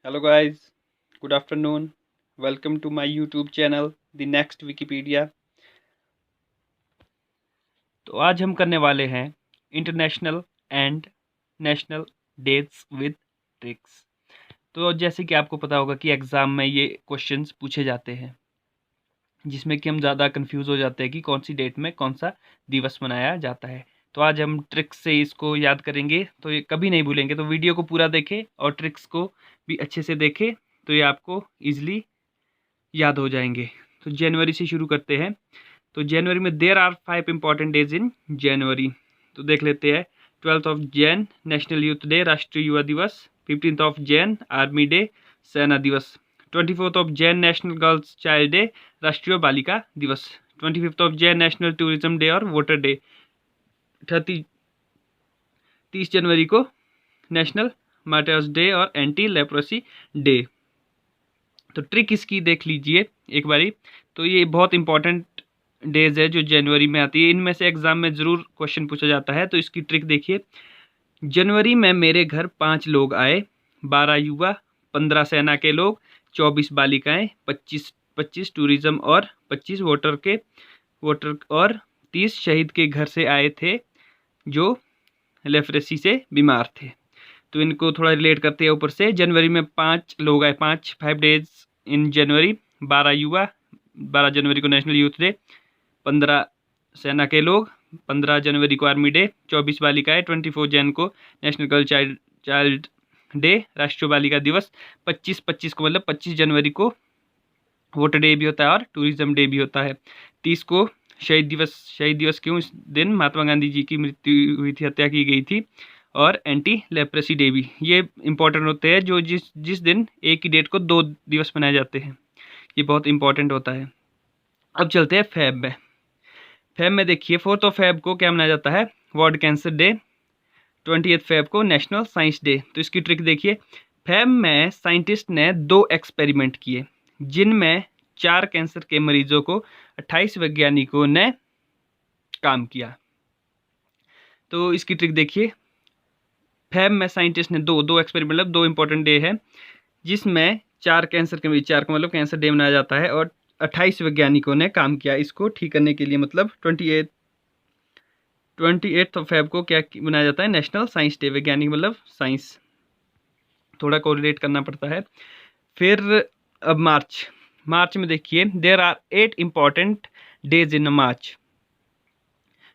Hello guys, good afternoon. Welcome to my YouTube channel, The Next Wikipedia. तो आज हम करने वाले हैं international and national dates with tricks. तो जैसे कि आपको पता होगा कि एग्ज़ाम में ये क्वेश्चंस पूछे जाते हैं जिसमें कि हम ज़्यादा कंफ्यूज हो जाते हैं कि कौन सी डेट में कौन सा दिवस मनाया जाता है। तो आज हम ट्रिक्स से इसको याद करेंगे, तो ये कभी नहीं भूलेंगे। तो वीडियो को पूरा देखें और ट्रिक्स को भी अच्छे से देखें, तो ये आपको ईजिली याद हो जाएंगे। तो जनवरी से शुरू करते हैं। तो जनवरी में there are 5 important days in January. तो देख लेते हैं। 12th of Jan national youth day, राष्ट्रीय युवा दिवस। 15th of Jain army day, सेना दिवस। 24th of Jan national girls child day, राष्ट्रीय बालिका दिवस। 25th of Jan national tourism day और वोटर डे। 30 जनवरी को नेशनल मार्टर्स डे और एंटी लेप्रोसी डे। तो ट्रिक इसकी देख लीजिए एक बारी। तो ये बहुत इंपॉर्टेंट डेज है जो जनवरी में आती है, इनमें से एग्जाम में ज़रूर क्वेश्चन पूछा जाता है। तो इसकी ट्रिक देखिए। जनवरी में मेरे घर 5 लोग आए, 12 युवा, 15 सेना के लोग, 24 बालिकाएं, 25 टूरिज्म और 25 वोटर और 30 शहीद के घर से आए थे जो लेप्रोसी से बीमार थे। तो इनको थोड़ा रिलेट करते हैं ऊपर से। जनवरी में 5 लोग आए, 5 डेज इन जनवरी। 12 युवा, 12 जनवरी को नेशनल यूथ डे। 15 सेना के लोग, 15 जनवरी को आर्मी डे। 24 बालिकाएं, 24 जैन को नेशनल गर्ल चाइल्ड डे, राष्ट्रीय बालिका दिवस। 25 को मतलब 25 जनवरी को वोटर डे भी होता है और टूरिज्म डे भी होता है। 30 को शहीद दिवस क्यों? इस दिन महात्मा गांधी जी की मृत्यु हुई थी, हत्या की गई थी। और एंटी लेप्रोसी डे भी। ये इंपॉर्टेंट होते हैं जो जिस दिन एक ही डेट को 2 दिवस मनाए जाते हैं। ये बहुत इंपॉर्टेंट होता है। अब चलते हैं फेब में। फेब में देखिए 4th ऑफ फेब को क्या मनाया जाता है? World cancer day. 20th Feb को नेशनल साइंस डे। तो इसकी ट्रिक देखिए। फेब में साइंटिस्ट ने 2 एक्सपेरिमेंट किए जिनमें 4 कैंसर के मरीजों को 28 वैज्ञानिकों ने काम किया। तो इसकी ट्रिक देखिए। फेब में साइंटिस्ट ने दो एक्सपेरिमेंट, मतलब 2 इंपॉर्टेंट डे है जिसमें 4 कैंसर के मरीज, 4 का मतलब कैंसर डे मनाया जाता है और 28 वैज्ञानिकों ने काम किया इसको ठीक करने के लिए। मतलब 28 ऑफ फेब को क्या मनाया जाता है? National science day. वैज्ञानिक मतलब साइंस, थोड़ा कोरिलेट करना पड़ता है। फिर अब मार्च में देखिए। There are 8 important days in March.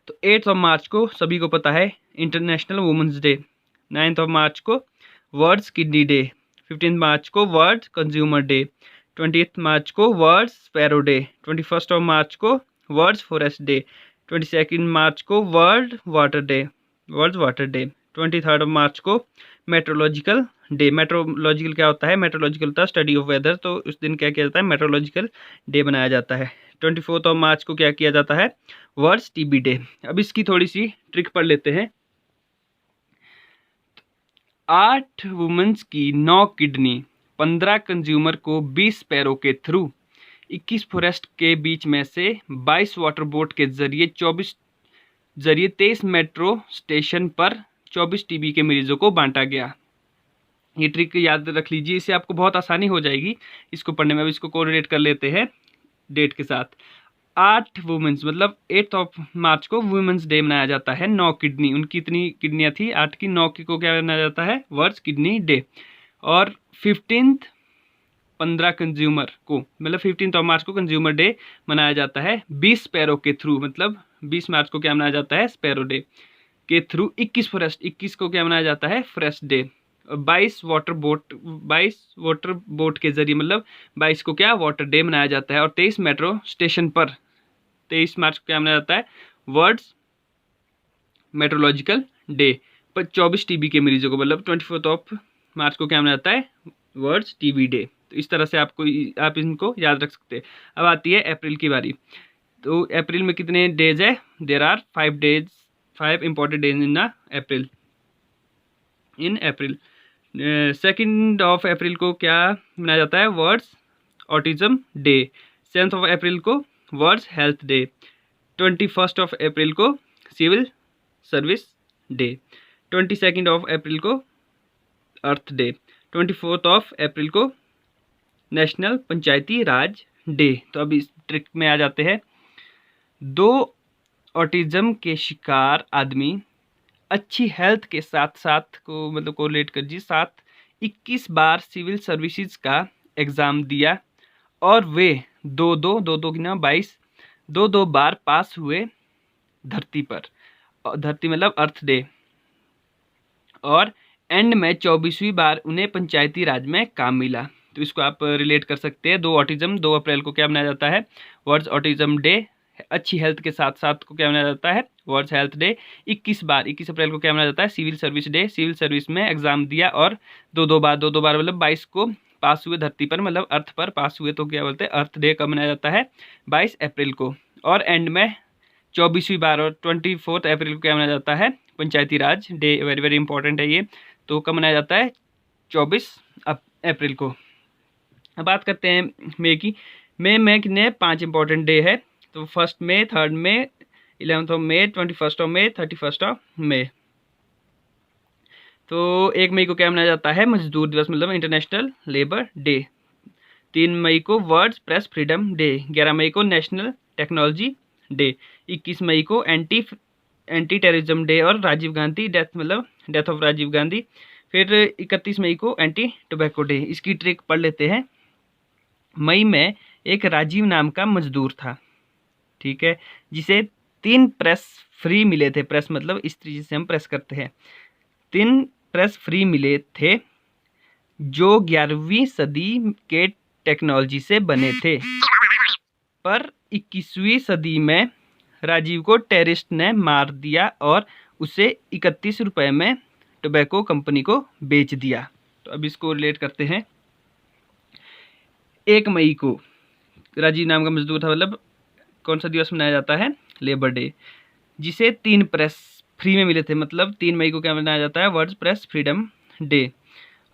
तो 8th ऑफ मार्च को सभी को पता है international women's day. 9th of March को वर्ल्ड किडनी डे। 15th मार्च को वर्ल्ड कंज्यूमर डे। 20th मार्च को world sparrow day. 21st of March को वर्ल्ड फॉरेस्ट डे। 22nd मार्च को world water day. 23rd of March को मेट्रोलॉजिकल डे। मेट्रोलॉजिकल क्या होता है? Meteorological होता है स्टडी ऑफ वेदर। तो उस दिन क्या किया जाता है? मेट्रोलॉजिकल डे बनाया जाता है। 24th ऑफ मार्च को क्या किया जाता है? World TB day. अब इसकी थोड़ी सी ट्रिक पढ़ लेते हैं। 8 वुमेन्स की 9 किडनी, 15 कंज्यूमर को 20 पैरों के थ्रू, 21 फॉरेस्ट के बीच में से, 22 वाटर बोट के जरिए 23 मेट्रो स्टेशन पर 24 टीबी के मरीजों को बांटा गया। ये ट्रिक याद रख लीजिए, इससे आपको बहुत आसानी हो जाएगी इसको पढ़ने में। अब इसको कोरिलेट कर लेते हैं डेट के साथ। 8 वुमेन्स मतलब 8th ऑफ मार्च को वुमेन्स डे मनाया जाता है। 9 किडनी, उनकी इतनी किडनियाँ थी 8 की, 9 की को क्या मनाया जाता है? World kidney day. और 15 कंज्यूमर को, मतलब 15th ऑफ मार्च को कंज्यूमर डे मनाया जाता है 20 स्पैरो के थ्रू। मतलब 20 मार्च को क्या मनाया जाता है? स्पैरो डे के थ्रू। 21 को क्या मनाया जाता है? Forest day. 22 वाटर बोट के जरिए, मतलब 22 को क्या वाटर डे मनाया जाता है। और 23 मेट्रो स्टेशन पर 23 मार्च को क्या मनाया जाता है? World metrological day. पर 24 टीबी के मरीजों को, मतलब 24th ऑफ मार्च को क्या मनाया जाता है? World TB day. तो इस तरह से आप इनको याद रख सकते हैं। अब आती है अप्रैल की बारी। तो अप्रैल में कितने डेज है? There are 5 important days in April. 2nd of April को क्या मनाया जाता है? World autism day. 7th of April को world health day. 21st of April को civil service day. 22nd of April को अर्थ डे। 24 अप्रैल को नेशनल पंचायती राज डे। तो अब इस ट्रिक में आ जाते हैं। 2 ऑटिज्म के शिकार आदमी अच्छी हेल्थ के साथ साथ को मतलब कोरिलेट कर जी साथ 21 बार सिविल सर्विसेज का एग्ज़ाम दिया और वे दो की ना 22 दो बार पास हुए धरती पर। धरती मतलब अर्थ डे। और एंड में 24वीं बार उन्हें पंचायती राज में काम मिला। तो इसको आप रिलेट कर सकते हैं। 2 ऑटिज्म 2 अप्रैल को क्या मनाया जाता है? World autism day. अच्छी हेल्थ के साथ साथ को क्या मनाया जाता है? World health day. 21 अप्रैल को क्या मनाया जाता है? Civil service day. Civil service में एग्जाम दिया और दो बार मतलब 22 को पास हुए धरती पर मतलब अर्थ पर पास हुए, तो क्या बोलते हैं? अर्थ डे कब मनाया जाता है? 22 अप्रैल को। और एंड में 24वीं बार और 24 अप्रैल को क्या मनाया जाता है? पंचायती राज डे। वेरी वेरी इंपॉर्टेंट है ये। तो कब मनाया जाता है? 24 अप्रैल को। अब बात करते हैं मई की। मई में कितने 5 इंपॉर्टेंट डे है। तो 1 मई, 3 मई, 11 मई, 21 मई, 31 मई। तो 1 मई को क्या मनाया जाता है? मजदूर दिवस मतलब इंटरनेशनल लेबर डे। 3 मई को वर्ल्ड प्रेस फ्रीडम डे। 11 मई को नेशनल टेक्नोलॉजी डे। 21 मई को एंटी टेररिज्म डे और राजीव गांधी डेथ मतलब डेथ ऑफ राजीव गांधी। फिर 31 मई को एंटी टोबैको डे। इसकी ट्रिक पढ़ लेते हैं। मई में एक राजीव नाम का मजदूर था, ठीक है, जिसे 3 प्रेस फ्री मिले थे। प्रेस मतलब इस्त्री जिसे हम प्रेस करते हैं। 3 प्रेस फ्री मिले थे जो 11वीं सदी के टेक्नोलॉजी से बने थे। पर 21वीं सदी में राजीव को टेररिस्ट ने मार दिया और उसे 31 रुपये में टोबैको कंपनी को बेच दिया। तो अब इसको रिलेट करते हैं। 1 मई को राजीव नाम का मजदूर था, मतलब कौन सा दिवस मनाया जाता है? Labour day. जिसे 3 प्रेस फ्री में मिले थे, मतलब 3 मई को क्या मनाया जाता है? World press freedom day.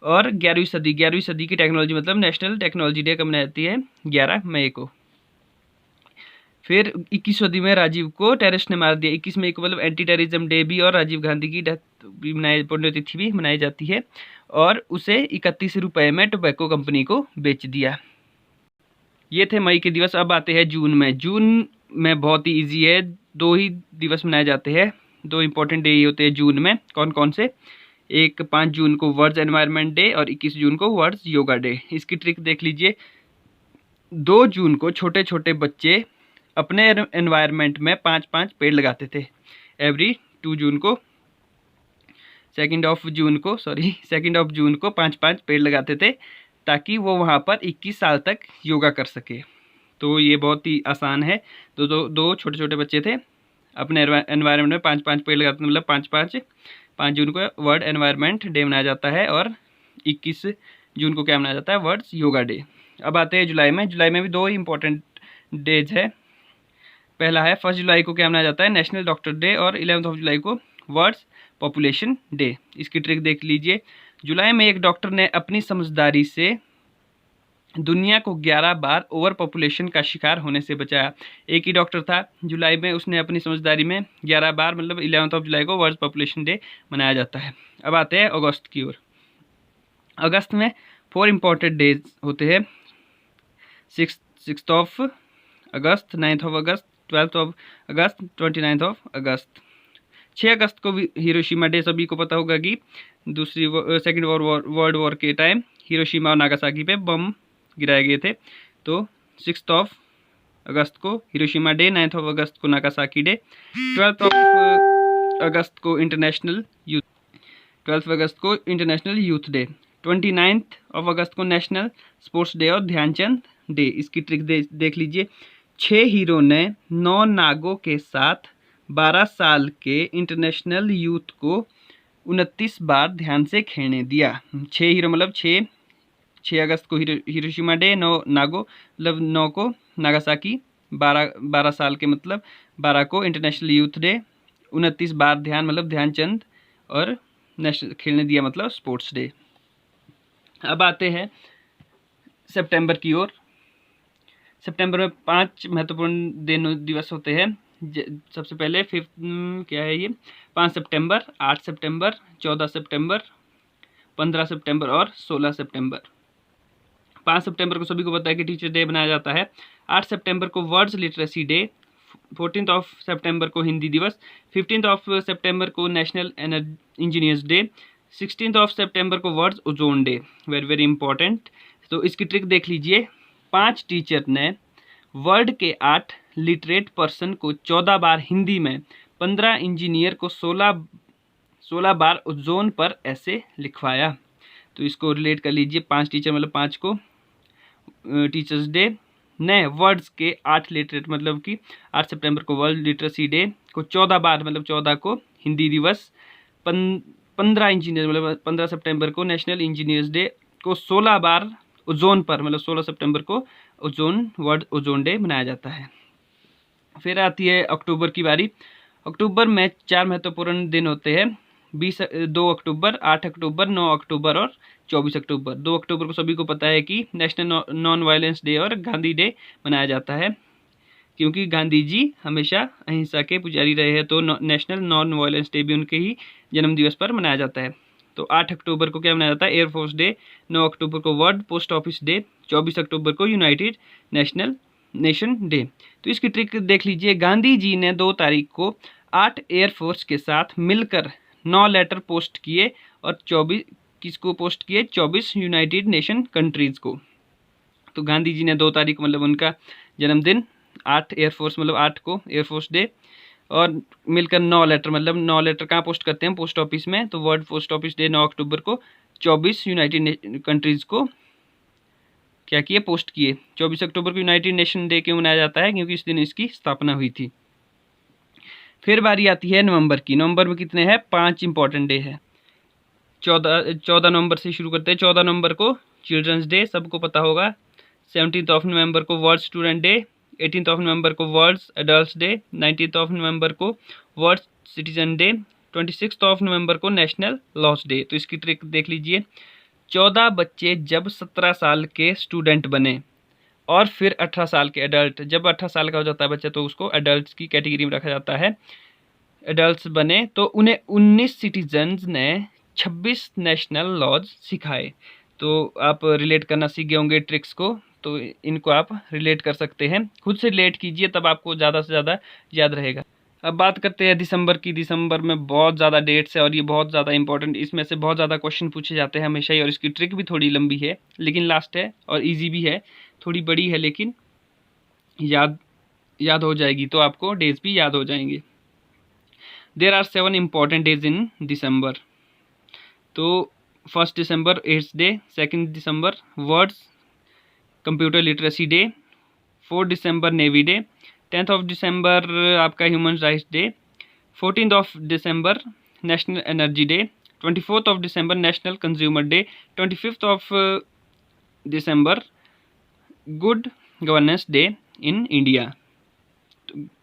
और 11वीं सदी की टेक्नोलॉजी मतलब नेशनल टेक्नोलॉजी डे कब मनाई जाती है? 11 मई को। फिर 21 सदी में राजीव को टेररिस्ट ने मार दिया। 21 मई को मतलब एंटी टेररिज्म डे भी और राजीव गांधी की डेथ भी पुण्यतिथि भी मनाई जाती है। और उसे 31 रुपये में टोबैको कंपनी को बेच दिया। ये थे मई के दिवस। अब आते हैं जून में। जून में बहुत ही ईजी है। 2 ही दिवस मनाए जाते हैं। 2 इंपॉर्टेंट डे होते हैं जून में। कौन कौन से? एक 5 जून को वर्ल्ड एनवायरनमेंट डे और 21 जून को वर्ल्ड योगा डे। इसकी ट्रिक देख लीजिए। 2 जून को छोटे छोटे बच्चे अपने एनवायरनमेंट में 5-5 पेड़ लगाते थे। एवरी 2 जून को 2 जून को 5-5 पेड़ लगाते थे ताकि वो वहाँ पर 21 साल तक योगा कर सके। तो ये बहुत ही आसान है। दो छोटे छोटे बच्चे थे, अपने एनवायरनमेंट में 5-5 पेड़ लगाते थे, मतलब 5 जून को वर्ल्ड एनवायरनमेंट डे मनाया जाता है और 21 जून को क्या मनाया जाता है? World yoga day. अब आते हैं जुलाई में। जुलाई में भी 2 इंपॉर्टेंट डेज है। पहला है 1 जुलाई को क्या मनाया जाता है? National doctor day. और 11 जुलाई को वर्ल्ड पॉपुलेशन डे। इसकी ट्रिक देख लीजिए। जुलाई में एक डॉक्टर ने अपनी समझदारी से दुनिया को 11 बार ओवर पॉपुलेशन का शिकार होने से बचाया। एक ही डॉक्टर था जुलाई में, उसने अपनी समझदारी में 11 बार मतलब 11 जुलाई को वर्ल्ड पॉपुलेशन डे मनाया जाता है। अब आते हैं अगस्त की ओर। अगस्त में 4 इंपॉर्टेंट डेज होते हैं। 6 अगस्त, 9 अगस्त, 12 अगस्त, 29 अगस्त। 6 अगस्त को भी हिरोशिमा डे। सभी को पता होगा कि सेकेंड वर्ल्ड वॉर के टाइम हिरोशिमा और नागासाकी पे बम गिराए गए थे। तो 6 अगस्त को हिरोशिमा डे, 9 अगस्त को नागासाकी डे, 12 अगस्त को इंटरनेशनल यूथ डे, 29 अगस्त को नेशनल स्पोर्ट्स डे और ध्यानचंद डे। इसकी ट्रिक देख लीजिए। 6 हीरो ने 9 नागों के साथ 12 साल के इंटरनेशनल यूथ को 29 बार ध्यान से खेलने दिया। 6 हीरो मतलब 6 अगस्त को हिरोशिमा डे, 9 नागो मतलब 9 को नागासाकी, 12 साल के मतलब 12 को इंटरनेशनल यूथ डे, 29 बार ध्यान मतलब ध्यानचंद और नेशनल खेलने दिया मतलब स्पोर्ट्स डे। अब आते हैं सितंबर की ओर। सितंबर में 5 महत्वपूर्ण दिवस होते हैं। सबसे पहले 5 क्या है ये? 5 सितंबर, 8 सितंबर, 14 सितंबर 15 सितंबर और 16 सितंबर। 5 सितंबर को सभी को पता है कि टीचर डे मनाया जाता है। 8 सितंबर को वर्ल्ड लिटरेसी डे, 14 ऑफ सितंबर को हिंदी दिवस, 15 ऑफ सितंबर को नेशनल इंजीनियर्स डे, 16 ऑफ सितंबर को world ozone day. Very very important. तो इसकी ट्रिक देख लीजिए। 5 टीचर ने वर्ल्ड के 8 लिटरेट पर्सन को 14 बार हिंदी में, 15 इंजीनियर को 16 बार ओजोन पर ऐसे लिखवाया। तो इसको रिलेट कर लीजिए। 5 टीचर मतलब 5 को टीचर्स डे ने वर्ड्स के 8 लिटरेट मतलब कि 8 सितंबर को वर्ल्ड लिटरेसी डे को 14 बार मतलब 14 को हिंदी दिवस, 15 इंजीनियर मतलब 15 सितंबर को नेशनल इंजीनियर्स डे को 16 बार ओजोन पर मतलब 16 सितंबर को वर्ल्ड ओजोन डे मनाया जाता है। फिर आती है अक्टूबर की बारी। अक्टूबर में 4 महत्वपूर्ण दिन होते हैं। 2 अक्टूबर, 8 अक्टूबर, 9 अक्टूबर और 24 अक्टूबर। 2 अक्टूबर को सभी को पता है कि नेशनल नॉन वायलेंस डे और गांधी डे मनाया जाता है, क्योंकि गांधी जी हमेशा अहिंसा के पुजारी रहे हैं, तो नेशनल नॉन वायलेंस डे भी उनके ही जन्म दिवस पर मनाया जाता है। तो 8 अक्टूबर को क्या मनाया जाता है? Air force day. 9 अक्टूबर को वर्ल्ड पोस्ट ऑफिस डे। 24 अक्टूबर को यूनाइटेड नेशन डे। तो इसकी ट्रिक देख लीजिए। गांधी जी ने 2 तारीख को 8 एयरफोर्स के साथ मिलकर 9 लेटर पोस्ट किए और 24 किसको पोस्ट किए? 24 यूनाइटेड नेशन कंट्रीज को। तो गांधी जी ने 2 तारीख मतलब उनका जन्मदिन, 8 एयरफोर्स मतलब 8 को एयरफोर्स डे, और मिलकर 9 लेटर मतलब 9 लेटर कहाँ पोस्ट करते हैं? पोस्ट ऑफिस में। तो वर्ल्ड पोस्ट ऑफिस डे 9 अक्टूबर को 24 यूनाइटेड कंट्रीज को क्या किए? पोस्ट किए। 24 अक्टूबर को यूनाइटेड नेशन डे क्यों मनाया जाता है? क्योंकि इस दिन इसकी स्थापना हुई थी। फिर बारी आती है नवंबर की। नवंबर में कितने हैं? 5 इंपॉर्टेंट डे है। 14 नवंबर से शुरू करते हैं। 14 नवंबर को चिल्ड्रंस डे, सबको पता होगा। 17 ऑफ नवंबर को world student day. 18 of November को world adult day. 19 of November को world citizen day. 26 of November को नेशनल लॉस डे। तो इसकी ट्रिक देख लीजिए। 14 बच्चे जब 17 साल के स्टूडेंट बने और फिर 18 साल के एडल्ट, जब 18 साल का हो जाता है बच्चा तो उसको एडल्ट की कैटेगरी में रखा जाता है। एडल्ट्स बने तो उन्हें 19 सिटीजन्स ने 26 नेशनल लॉज सिखाए। तो आप रिलेट करना सीख गए होंगे ट्रिक्स को, तो इनको आप रिलेट कर सकते हैं। खुद से रिलेट कीजिए, तब आपको ज़्यादा से ज़्यादा याद रहेगा। अब बात करते हैं दिसंबर की। दिसंबर में बहुत ज़्यादा डेट्स है और ये बहुत ज़्यादा इंपॉर्टेंट, इसमें से बहुत ज़्यादा क्वेश्चन पूछे जाते हैं हमेशा ही, और इसकी ट्रिक भी थोड़ी लंबी है लेकिन लास्ट है और ईजी भी है। थोड़ी बड़ी है लेकिन याद हो जाएगी, तो आपको डेज भी याद हो जाएंगे। There are 7 important days in December. तो 1 December AIDS day. 2 December world's computer literacy day. 4 December navy day. 10 of December आपका human rights day. 14 of December national energy day. 24 of December national consumer day. 25 of December good governance day in India.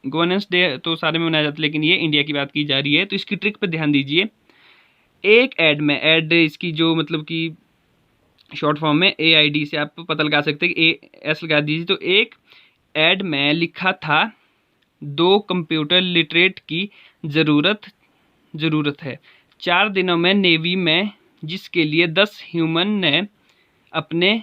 Governance day तो सारे में मनाया जाता है लेकिन ये India की बात की जा रही है। तो इसकी ट्रिक पे ध्यान दीजिए। एक ऐड में, ऐड इसकी जो मतलब कि शॉर्ट फॉर्म में AID से आप पता लगा सकते हैं कि AS लगा दीजिए। तो एक ऐड में लिखा था 2 कंप्यूटर लिटरेट की ज़रूरत है 4 दिनों में नेवी में, जिसके लिए 10 ह्यूमन ने अपने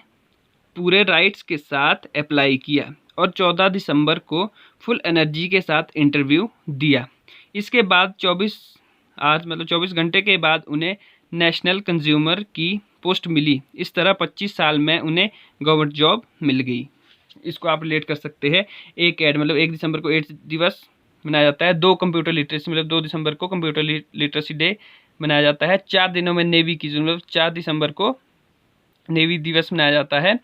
पूरे राइट्स के साथ अप्लाई किया और 14 दिसंबर को फुल एनर्जी के साथ इंटरव्यू दिया। इसके बाद 24 घंटे के बाद उन्हें नेशनल कंज्यूमर की पोस्ट मिली। इस तरह 25 साल में उन्हें गवर्नमेंट जॉब मिल गई। इसको आप रिलेट कर सकते हैं। एक ऐड मतलब 1 दिसंबर को एड्स दिवस मनाया जाता है। 2 कंप्यूटर लिटरेसी मतलब 2 दिसंबर को कंप्यूटर लिटरेसी डे मनाया जाता है। 4 दिनों में नेवी की मतलब 4 दिसंबर को नेवी दिवस मनाया जाता है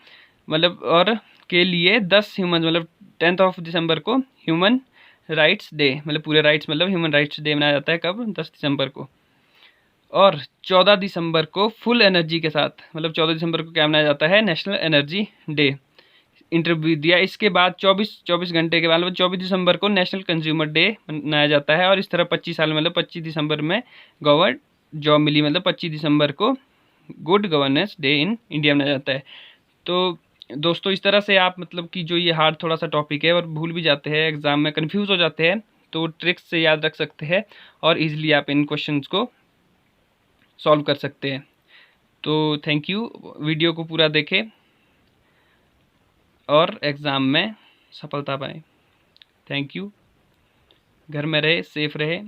मतलब, और के लिए 10 ह्यूमन मतलब 10 ऑफ दिसंबर को ह्यूमन राइट्स डे मतलब पूरे राइट्स मतलब ह्यूमन राइट्स डे मनाया जाता है। कब? 10 दिसंबर को। और 14 दिसंबर को फुल एनर्जी के साथ मतलब 14 दिसंबर को क्या मनाया जाता है? National energy day. इंटरव्यू दिया। इसके बाद 24 घंटे के बाद मतलब 24 दिसंबर को नेशनल कंज्यूमर डे मनाया जाता है। और इस तरह 25 साल मतलब 25 दिसंबर में गवर्नमेंट जॉब मिली मतलब 25 दिसंबर को good governance day in India मनाया जाता है। तो दोस्तों इस तरह से आप मतलब कि जो ये हार्ड थोड़ा सा टॉपिक है और भूल भी जाते हैं, एग्जाम में कंफ्यूज हो जाते हैं, तो ट्रिक्स से याद रख सकते हैं और इजीली आप इन क्वेश्चंस को सॉल्व कर सकते हैं। तो थैंक यू, वीडियो को पूरा देखें और एग्ज़ाम में सफलता पाएँ। Thank you. घर में रहे, सेफ रहे।